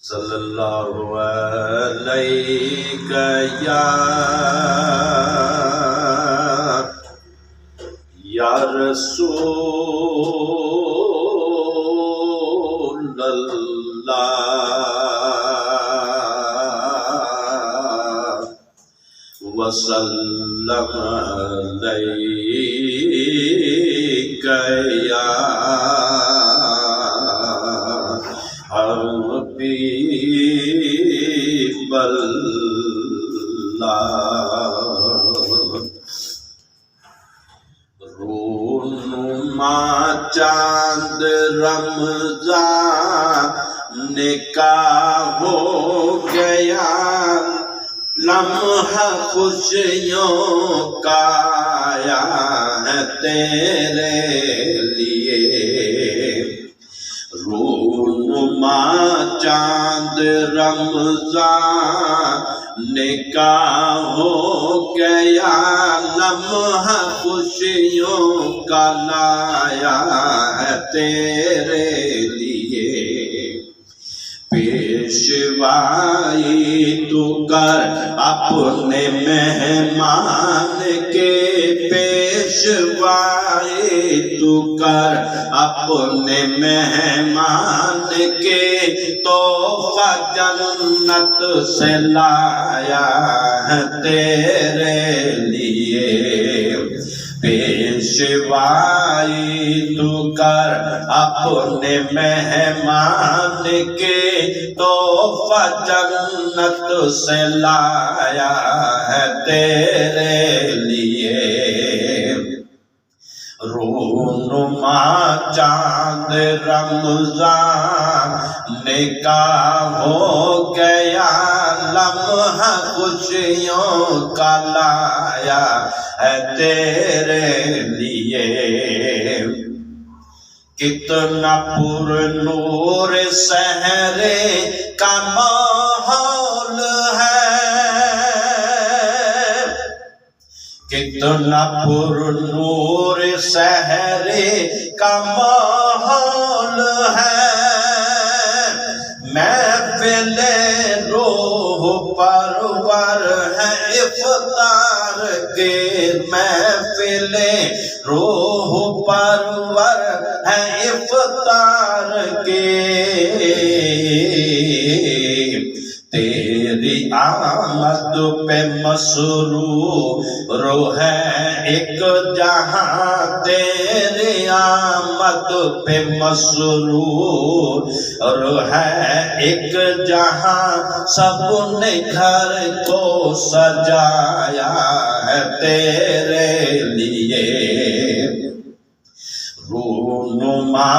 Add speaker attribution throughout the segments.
Speaker 1: صلی اللہ علیہ یا رسول اللہ وسلم علیہ یا حبیب اللہ رونما چاند رمضان نکاح ہو گیا لمحہ خوشیوں کا آیا ہے تیرے لیے رونما چاند رمضان نکاح ہو گیا لمحہ خوشیوں کا لایا ہے تیرے لیے پیشوائی تو کر اپنے مہمان کے پیشوائی تو کر اپنے مہمان کے تحفہ جنت سے لایا ہے تیرے لیے پیشوائی تو کر اپنے مہمان کے تحفہ جنت سے لایا ہے تیرے لیے رونما چاند رمضان نکاح ہو گیا لمحہ خوشیوں کا لایا ہے تیرے لیے کتنا پر نور سحرے کا ماحول ہے کتنا پر نور سحرے کا ماحول ہے محفل روح پرور ہے افطار کے محفل روح پرور ہے افطار کے تیری آمد پہ مسرور ہے ایک جہاں تیری آمد پہ مسرور ہے ایک جہاں سب نے گھر کو سجایا ہے تیرے لیے رونما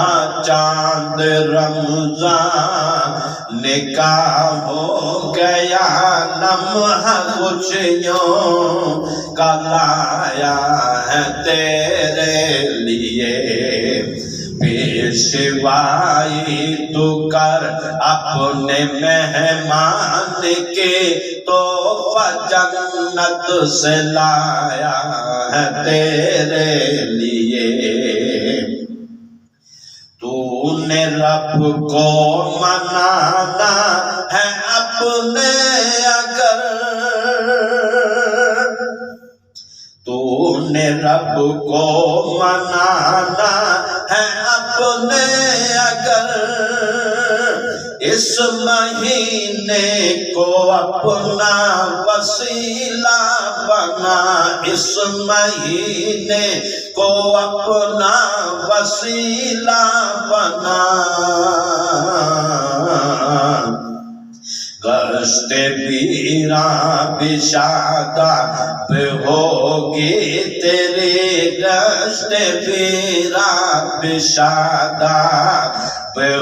Speaker 1: چاند رمضان نکاح ہو گیا لمحہ خوشیوں کا لایا ہے تیرے لیے پیشوائی تو کر اپنے مہمان کے تحفہ جنت سے لایا ہے تیرے لیے تو نے رب کو منانا ہے اپنے اگر تو نے رب کو منانا ہے اپنے اگر اس مہینے کو اپنا وسیلہ بنا اس مہینے کو اپنا وسیلہ بنا گشت پیراں بشاداب ہوگی تیری گشت پیراں بشاداب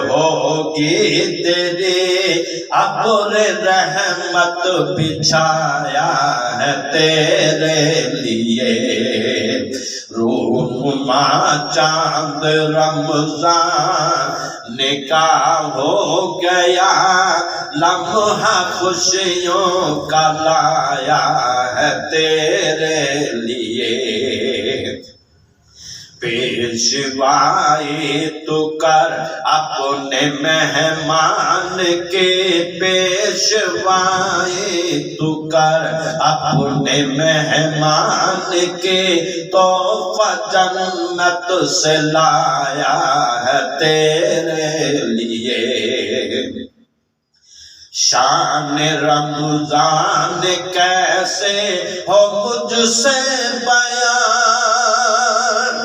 Speaker 1: ہوگی تیری ابر رحمت بچھایا ہے تیرے لیے رونما چاند رمضان نکاح ہو گیا لمحہ خوشیوں کا لایا ہے تیرے لیے پیشوائی تو کر اپنے مہمان کے، پیشوائی تو کر اپنے مہمان کے، تحفہ جنت سے لایا ہے تیرے لیے۔ شان رمضان کیسے ہو مجھ سے بیان،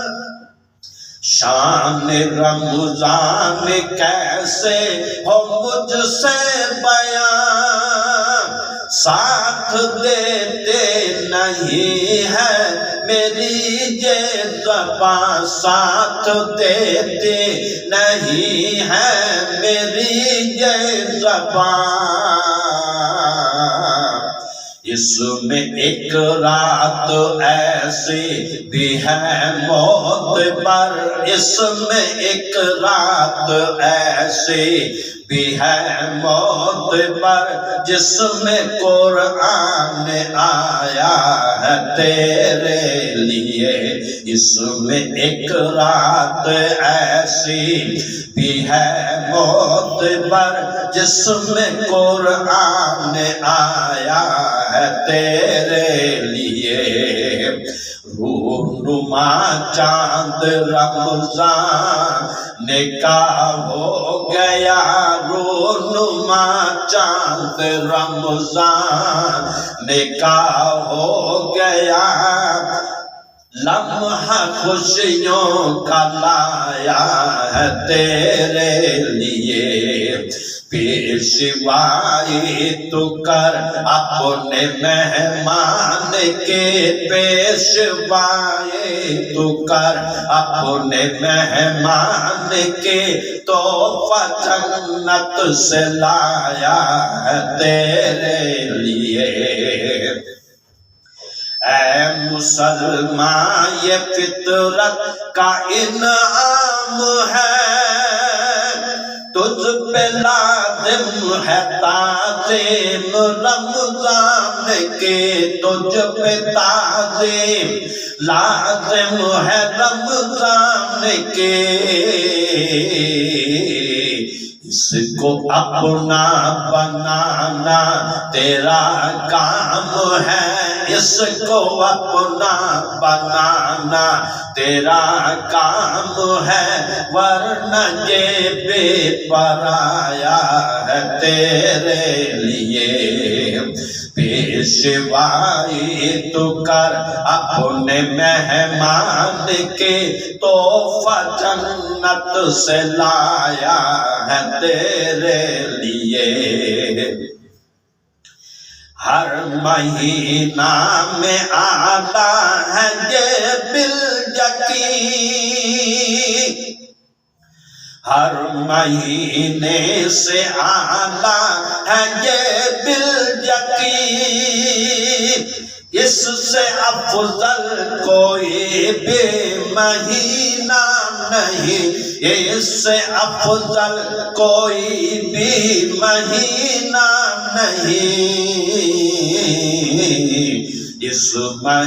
Speaker 1: شان رمضان کیسے ہو مجھ سے بیان، ساتھ دیتے نہیں ہے میری یہ زبان، ساتھ دیتے نہیں ہے میری یہ زبان۔ اس میں ایک رات ایسی بھی ہے موت پر، اس میں ایک رات ایسی بھی ہے موت پر، جس میں قرآن آیا ہے تیرے لیے۔ اس میں ایک رات ایسی بھی ہے موت پر، جس میں قرآن آیا ہے تیرے لیے۔ رونما چاند رمضان نکاح ہو گیا، رونما چاند رمضان نکاح ہو گیا، لمحہ خوشیوں کا لایا ہے تیرے لیے۔ پیشوائی تو کر اپنے مہمان کے، پیشوائی تو کر اپنے مہمان کے، تحفہ جنت سے لایا ہے تیرے لیے۔ اے مسلمان یہ فطرت کا انعام ہے، تجھ پہ لازم ہے تعظیم رمضان کے، تجھ پہ تعظیم لازم ہے رمضان کے۔ اس کو اپنا بنانا تیرا کام ہے، اس کو اپنا بنانا تیرا کام ہے، ورنہ یہ بے پرایا ہے تیرے لیے۔ پیشوائی تو کر اپنے مہمان کے، تحفہ جنت سے لایا ہے تیرے لیے۔ ہر مہینہ میں آتا ہے یہ بالیقین، ہر مہینے سے آنا ہے یہ بالیقین، اس سے افضل کوئی بھی مہینہ نہیں، اس سے افضل کوئی بھی مہینہ نہیں۔ اس میں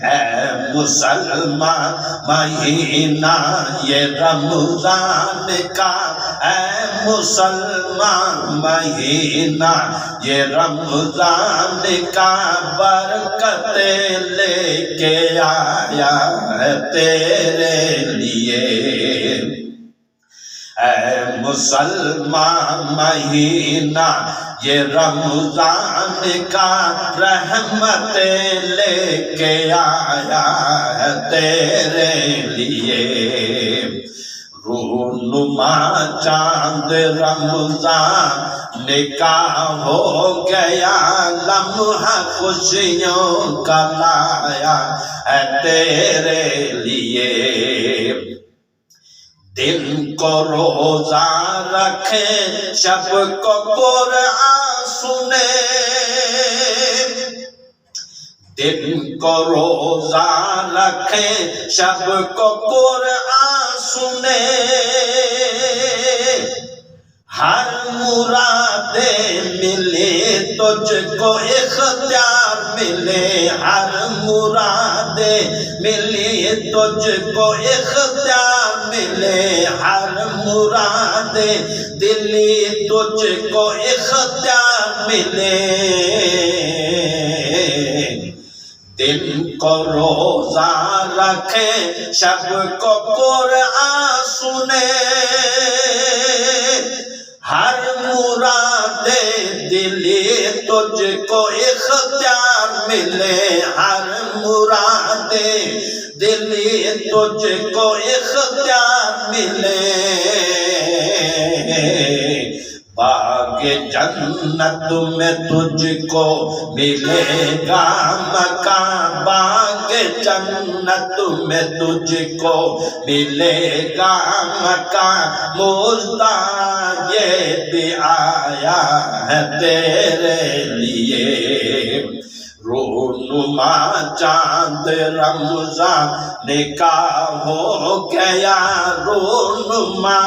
Speaker 1: اے مسلمان مہینہ یہ رمضان کا، اے مسلمان مہینہ یہ رمضان کا، برکتیں لے کے آیا ہے تیرے لیے۔ اے مسلمان مہینہ یہ رمضان کا، رحمتیں لے کے آیا ہے تیرے لیے۔ رونما چاند رمضان نکاح ہو گیا، لمحہ خوشیوں کا لایا ہے تیرے لیے۔ دن کو روزہ رکھے، شب کو قرآن سنے، دن کو روزہ رکھے، شب کو قرآن سنے، ہر مراد ملے تجھ کو اختیار ملے، ہر مراد مرادیں ملی تجھ کو اختیار ملے ہر مرادیں دلی تجھ کو اختیار ملے دن کو روزہ رکھے شب کو قرآن سنے ہر مراد دلی تجھ کو اختیار ملے ہر مراد دلی تجھ کو اختیار ملے باغ جنت میں تجھ کو ملے گا مکان باغ جنت میں تجھ کو ملے گا مکان مزدہ یہ بھی آیا ہے تیرے لیے رونما چاند رمضان نکاح ہو گیا رونما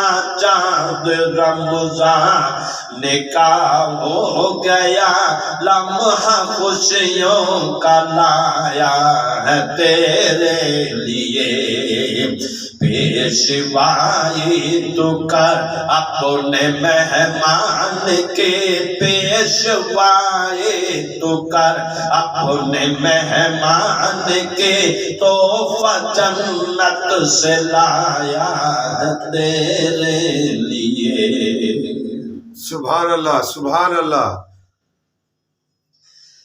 Speaker 1: چاند رمضان نکاح ہو گیا لمحہ خوشیوں کا لایا ہے تیرے لیے پیشوائی تو کر اپنے مہمان کے پیشوائی تو کر اپنے مہمان کے تحفہ جنت سے لایا ہے تیرے لیے
Speaker 2: سبحان اللہ سبحان اللہ.